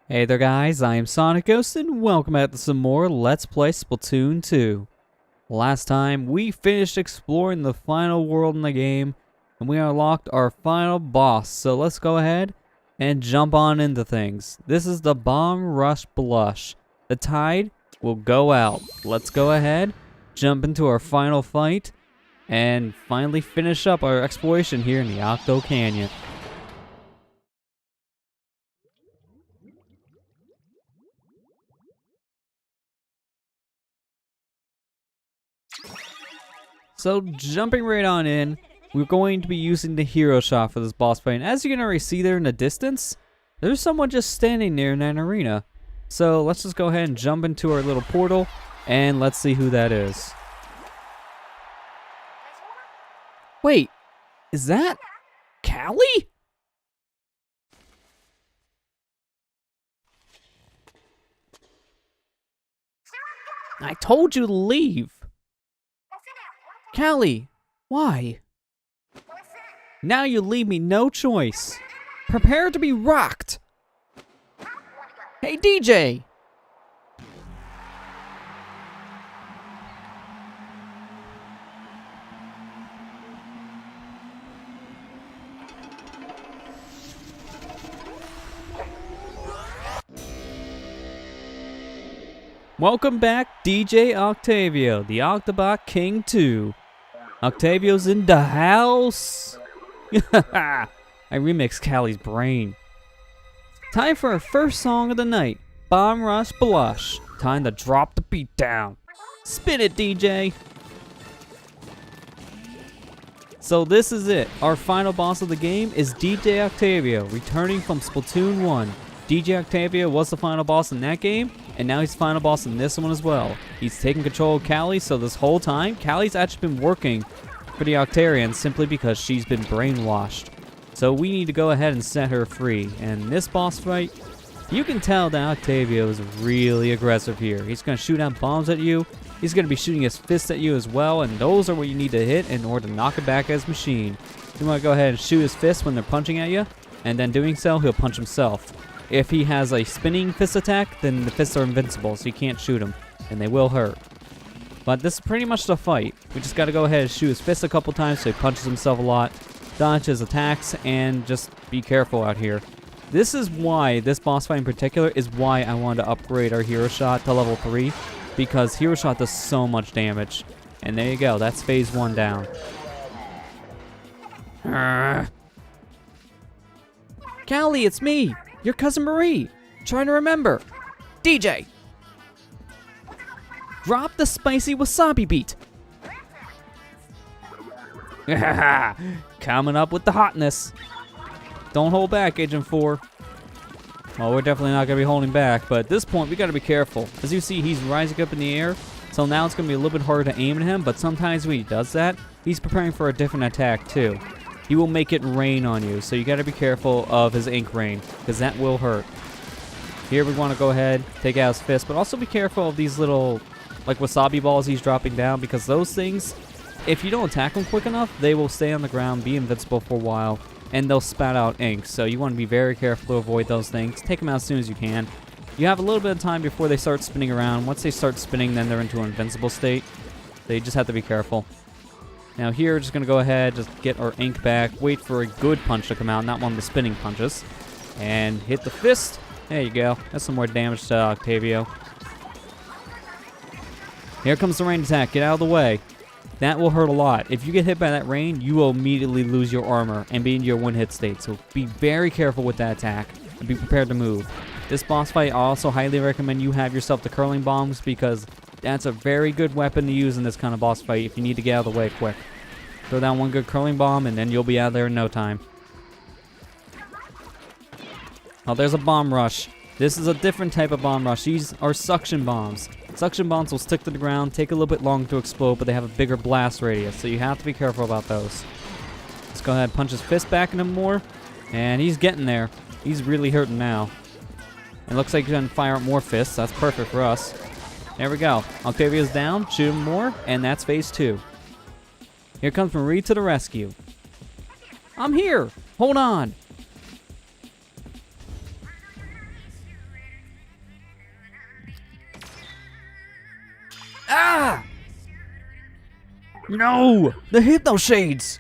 Hey there guys, I am SonicGhost and welcome back to some more Let's Play Splatoon 2. Last time we finished exploring the final world in the game and we unlocked our final boss, so let's go ahead and jump on into things. This is the Bomb Rush Blush. The tide will go out. Let's go ahead, jump into our final fight, and finally finish up our exploration here in the Octo Canyon. So jumping right on in, we're going to be using the hero shot for this boss fight. And as you can already see there in the distance, there's someone just standing there in that arena. So let's just go ahead and jump into our little portal and let's see who that is. Wait, is that Callie? I told you to leave. Callie, why? Now you leave me no choice. Prepare to be rocked. Hey DJ! Welcome back, DJ Octavio, the Octobot King 2. Octavio's in the house. I remixed Callie's brain. Time for our first song of the night, Bomb Rush Blush. Time to drop the beat down. Spin it, DJ. So this is it. Our final boss of the game is DJ Octavio, returning from Splatoon 1. DJ Octavio was the final boss in that game, and now he's the final boss in this one as well. He's taking control of Callie, so this whole time, Callie's actually been working for the Octarians simply because she's been brainwashed. So we need to go ahead and set her free. And this boss fight, you can tell that Octavio is really aggressive here. He's going to shoot out bombs at you. He's going to be shooting his fists at you as well, and those are what you need to hit in order to knock it back as machine. You want to go ahead and shoot his fists when they're punching at you, and then doing so, he'll punch himself. If he has a spinning fist attack, then the fists are invincible, so you can't shoot him, and they will hurt. But this is pretty much the fight. We just got to go ahead and shoot his fists a couple times so he punches himself a lot, dodge his attacks, and just be careful out here. This is why, this boss fight in particular, is why I wanted to upgrade our hero shot to level 3, because hero shot does so much damage. And there you go, that's phase 1 down. Callie, it's me! Your cousin Marie, trying to remember. DJ! Drop the spicy wasabi beat. Coming up with the hotness. Don't hold back, Agent 4. Well, we're definitely not going to be holding back, but at this point, we got to be careful. As you see, he's rising up in the air, so now it's going to be a little bit harder to aim at him, but sometimes when he does that, he's preparing for a different attack, too. He will make it rain on you, so you got to be careful of his ink rain, because that will hurt. Here we want to go ahead, take out his fist, but also be careful of these little, like, wasabi balls he's dropping down, because those things, if you don't attack them quick enough, they will stay on the ground, be invincible for a while, and they'll spout out ink, so you want to be very careful to avoid those things. Take them out as soon as you can. You have a little bit of time before they start spinning around. Once they start spinning, then they're into an invincible state. So you just have to be careful. Now here, we're just going to go ahead, just get our ink back, wait for a good punch to come out, not one of the spinning punches, and hit the fist. There you go. That's some more damage to Octavio. Here comes the rain attack. Get out of the way. That will hurt a lot. If you get hit by that rain, you will immediately lose your armor and be in your one-hit state, so be very careful with that attack and be prepared to move. This boss fight, I also highly recommend you have yourself the curling bombs, because that's a very good weapon to use in this kind of boss fight if you need to get out of the way quick. Throw down one good curling bomb and then you'll be out there in no time. Oh, there's a bomb rush. This is a different type of bomb rush. These are suction bombs. Suction bombs will stick to the ground, take a little bit longer to explode, but they have a bigger blast radius, so you have to be careful about those. Let's go ahead and punch his fist back in him more, and he's getting there. He's really hurting now. It looks like he's going to fire up more fists. That's perfect for us. There we go. Octavio's down. Shoot him more. And that's phase 2. Here comes Marie to the rescue. I'm here. Hold on. Ah! No! The Hypno Shades!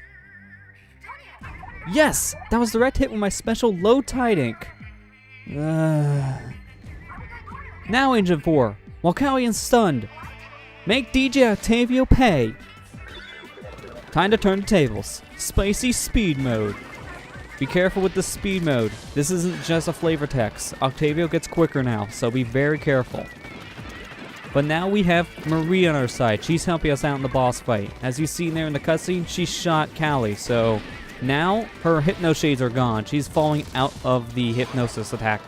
Yes! That was direct hit with my special low tide ink. Now, Agent 4, while Callie is stunned, make DJ Octavio pay. Time to turn the tables. Spicy speed mode. Be careful with the speed mode. This isn't just a flavor text. Octavio gets quicker now, so be very careful. But now we have Marie on our side. She's helping us out in the boss fight. As you see there in the cutscene, she shot Callie, so now her Hypno Shades are gone. She's falling out of the hypnosis attack.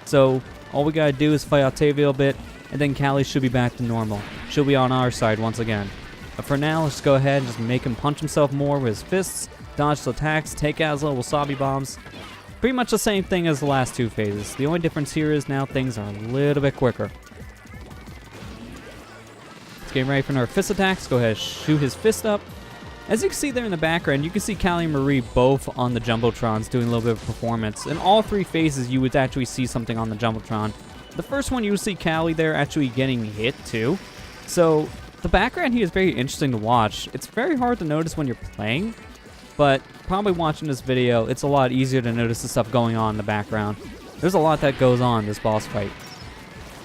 So all we gotta do is fight Octavio a bit, and then Callie should be back to normal. She'll be on our side once again. But for now, let's go ahead and just make him punch himself more with his fists, dodge the attacks, take out his little wasabi bombs. Pretty much the same thing as the last two phases. The only difference here is now things are a little bit quicker. Let's get ready for our fist attacks. Go ahead, shoot his fist up. As you can see there in the background, you can see Callie and Marie both on the Jumbotrons doing a little bit of performance. In all three phases, you would actually see something on the Jumbotron. The first one, you would see Callie there actually getting hit too. So the background here is very interesting to watch. It's very hard to notice when you're playing, but probably watching this video, it's a lot easier to notice the stuff going on in the background. There's a lot that goes on in this boss fight.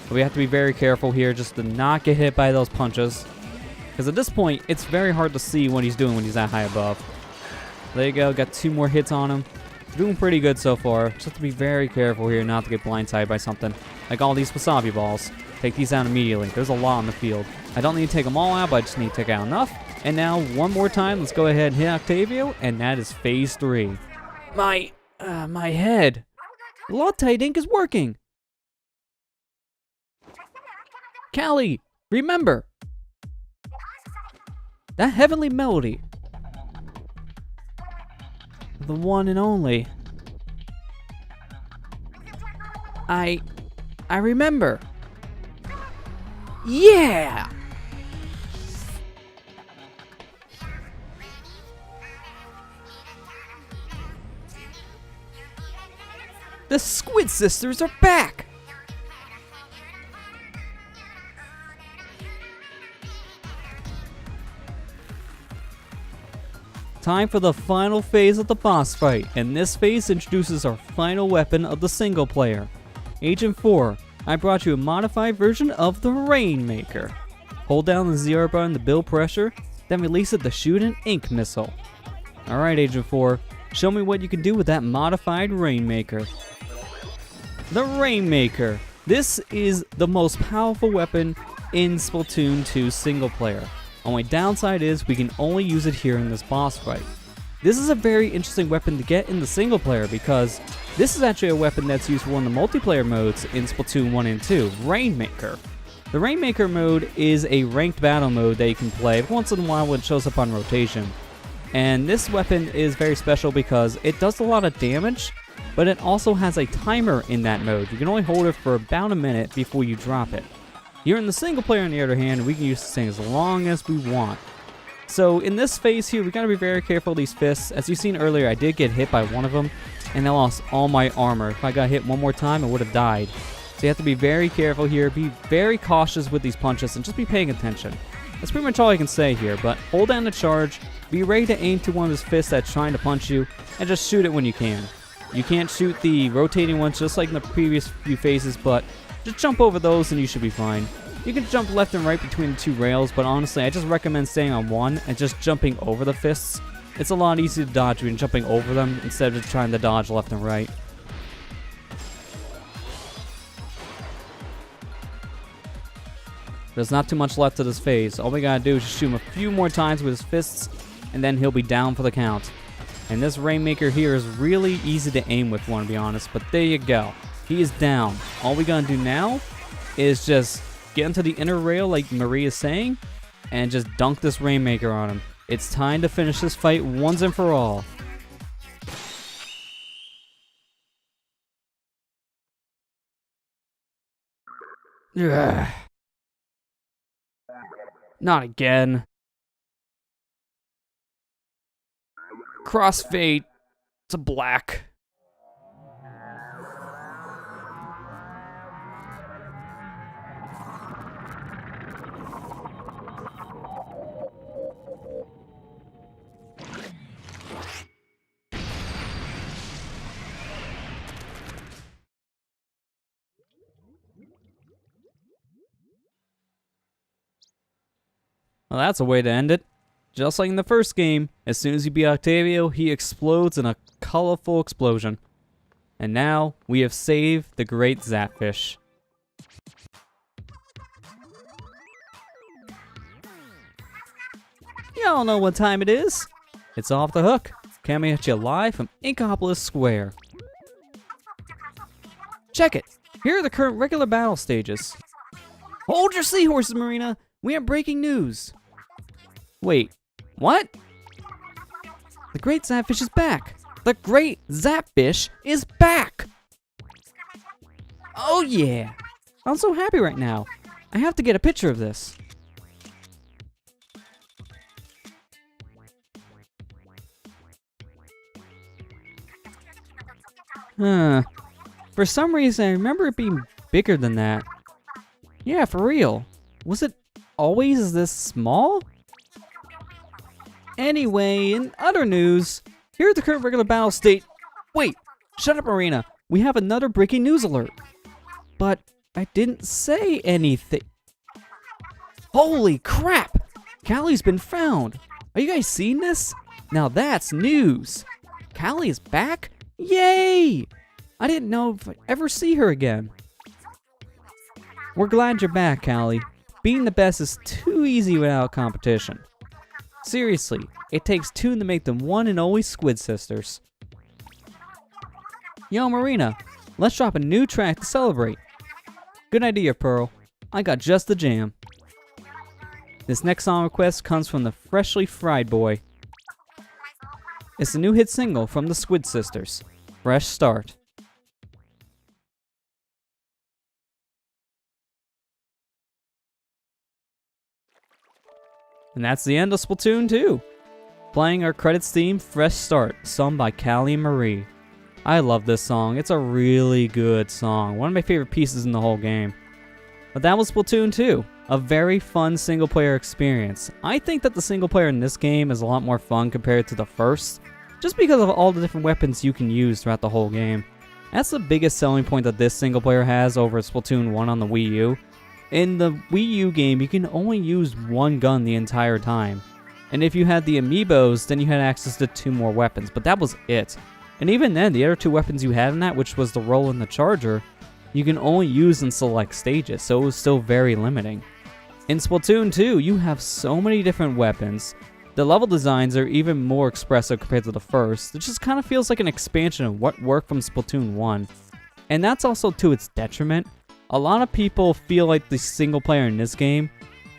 But we have to be very careful here just to not get hit by those punches. Because at this point, it's very hard to see what he's doing when he's that high above. There you go, got 2 more hits on him. Doing pretty good so far. Just have to be very careful here not to get blindsided by something. Like all these wasabi balls. Take these out immediately. There's a lot on the field. I don't need to take them all out, but I just need to take out enough. And now, one more time, let's go ahead and hit Octavio, and that is phase 3. My head. Latte ink is working. Callie, remember. That heavenly melody. The one and only. I remember. Yeah! The Squid Sisters are back! Time for the final phase of the boss fight, and this phase introduces our final weapon of the single player. Agent 4, I brought you a modified version of the Rainmaker. Hold down the 0 button to build pressure, then release it to shoot an ink missile. Alright Agent 4, show me what you can do with that modified Rainmaker. The Rainmaker. This is the most powerful weapon in Splatoon 2 single player. Only downside is we can only use it here in this boss fight. This is a very interesting weapon to get in the single player because this is actually a weapon that's used for one of the multiplayer modes in Splatoon 1 and 2, Rainmaker. The Rainmaker mode is a ranked battle mode that you can play once in a while when it shows up on rotation. And this weapon is very special because it does a lot of damage, but it also has a timer in that mode. You can only hold it for about a minute before you drop it. Here in the single player, on the other hand, we can use this thing as long as we want. So in this phase here, we gotta be very careful of these fists. As you've seen earlier, I did get hit by one of them, and I lost all my armor. If I got hit one more time, I would have died. So you have to be very careful here, be very cautious with these punches, and just be paying attention. That's pretty much all I can say here, but hold down the charge, be ready to aim to one of his fists that's trying to punch you, and just shoot it when you can. You can't shoot the rotating ones just like in the previous few phases, but just jump over those and you should be fine. You can jump left and right between the 2 rails, but honestly, I just recommend staying on one and just jumping over the fists. It's a lot easier to dodge when jumping over them instead of trying to dodge left and right. There's not too much left to this phase. All we gotta do is just shoot him a few more times with his fists, and then he'll be down for the count. And this Rainmaker here is really easy to aim with one, to be honest, but there you go. He is down. All we gotta do now is just get into the inner rail like Marie is saying, and just dunk this Rainmaker on him. It's time to finish this fight once and for all. Ugh. Not again. Crossfade to black. Well, that's a way to end it. Just like in the first game, as soon as you beat Octavio, he explodes in a colorful explosion. And now, we have saved the great Zapfish. Y'all know what time it is. It's Off the Hook, coming at you live from Inkopolis Square. Check it. Here are the current regular battle stages. Hold your seahorses, Marina. We have breaking news. Wait, what? The Great Zapfish is back. The Great Zapfish is back. Oh yeah. I'm so happy right now. I have to get a picture of this. For some reason, I remember it being bigger than that. Yeah, for real. Was it always this small? Anyway, in other news, here are the current regular battle state. Wait, shut up, Marina. We have another breaking news alert. But I didn't say anything. Holy crap! Callie's been found. Are you guys seeing this? Now that's news. Callie is back? Yay! I didn't know if I'd ever see her again. We're glad you're back, Callie. Being the best is too easy without competition. Seriously, it takes two to make them one and only Squid Sisters. Yo, Marina, let's drop a new track to celebrate. Good idea, Pearl. I got just the jam. This next song request comes from the Freshly Fried Boy. It's a new hit single from the Squid Sisters, Fresh Start. And that's the end of Splatoon 2. Playing our credits theme, Fresh Start, sung by Callie and Marie. I love this song. It's a really good song. One of my favorite pieces in the whole game. But that was Splatoon 2. A very fun single player experience. I think that the single player in this game is a lot more fun compared to the first, just because of all the different weapons you can use throughout the whole game. That's the biggest selling point that this single player has over Splatoon 1 on the Wii U. In the Wii U game, you can only use one gun the entire time. And if you had the amiibos, then you had access to 2 more weapons, but that was it. And even then, the other 2 weapons you had in that, which was the roll and the charger, you can only use in select stages, so it was still very limiting. In Splatoon 2, you have so many different weapons. The level designs are even more expressive compared to the first. It just kind of feels like an expansion of what worked from Splatoon 1. And that's also to its detriment. A lot of people feel like the single player in this game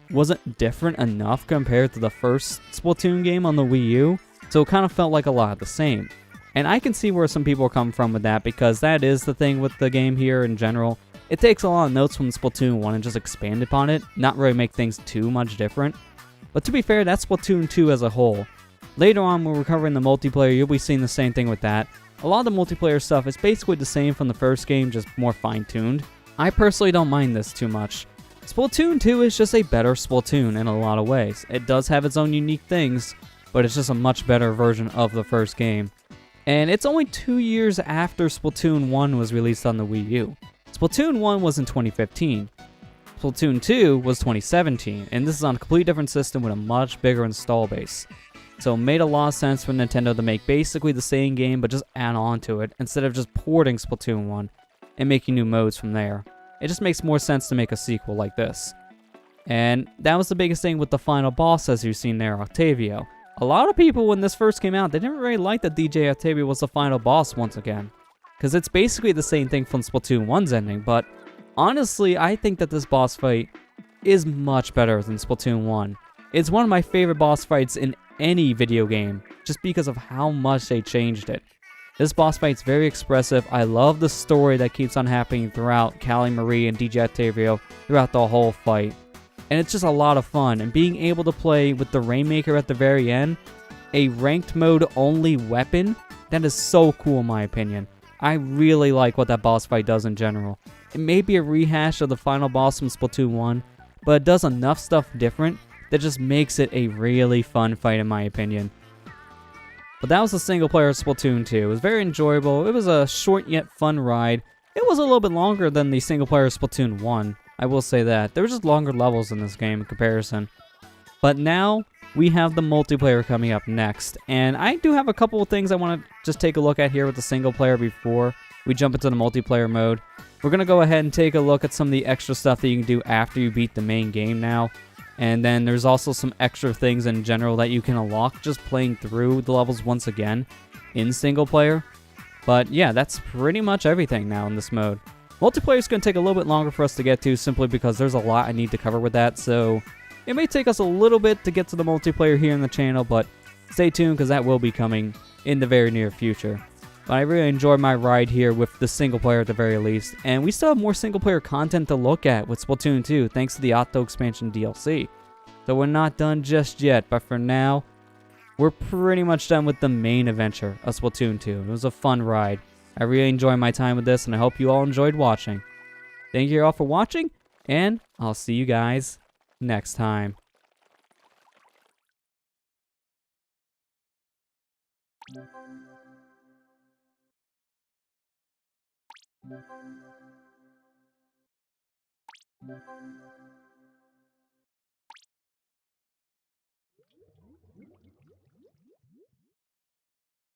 wasn't different enough compared to the first Splatoon game on the Wii U, so it kind of felt like a lot of the same. And I can see where some people come from with that, because that is the thing with the game here in general. It takes a lot of notes from Splatoon 1 and just expand upon it, not really make things too much different. But to be fair, that's Splatoon 2 as a whole. Later on, when we're covering the multiplayer, you'll be seeing the same thing with that. A lot of the multiplayer stuff is basically the same from the first game, just more fine-tuned. I personally don't mind this too much. Splatoon 2 is just a better Splatoon in a lot of ways. It does have its own unique things, but it's just a much better version of the first game. And it's only 2 years after Splatoon 1 was released on the Wii U. Splatoon 1 was in 2015. Splatoon 2 was 2017, and this is on a completely different system with a much bigger install base. So it made a lot of sense for Nintendo to make basically the same game, but just add on to it, instead of just porting Splatoon 1 and making new modes from there. It just makes more sense to make a sequel like this. And that was the biggest thing with the final boss, as you've seen there, Octavio. A lot of people, when this first came out, they didn't really like that DJ Octavio was the final boss once again, because it's basically the same thing from Splatoon 1's ending, but honestly, I think that this boss fight is much better than Splatoon 1. It's one of my favorite boss fights in any video game, just because of how much they changed it. This boss fight's very expressive. I love the story that keeps on happening throughout Callie Marie and DJ Octavio throughout the whole fight. And it's just a lot of fun, and being able to play with the Rainmaker at the very end, a ranked mode only weapon, that is so cool in my opinion. I really like what that boss fight does in general. It may be a rehash of the final boss from Splatoon 1, but it does enough stuff different that just makes it a really fun fight in my opinion. But that was the single player of Splatoon 2. It was very enjoyable. It was a short yet fun ride. It was a little bit longer than the single player Splatoon 1. I will say that. There were just longer levels in this game in comparison. But now we have the multiplayer coming up next. And I do have a couple of things I want to just take a look at here with the single player before we jump into the multiplayer mode. We're going to go ahead and take a look at some of the extra stuff that you can do after you beat the main game now. And then there's also some extra things in general that you can unlock just playing through the levels once again in single player. But yeah, that's pretty much everything now in this mode. Multiplayer is going to take a little bit longer for us to get to simply because there's a lot I need to cover with that. So it may take us a little bit to get to the multiplayer here in the channel, but stay tuned because that will be coming in the very near future. But I really enjoyed my ride here with the single player at the very least. And we still have more single player content to look at with Splatoon 2 thanks to the Auto Expansion DLC. So we're not done just yet, but for now, we're pretty much done with the main adventure of Splatoon 2. It was a fun ride. I really enjoyed my time with this, and I hope you all enjoyed watching. Thank you all for watching, and I'll see you guys next time.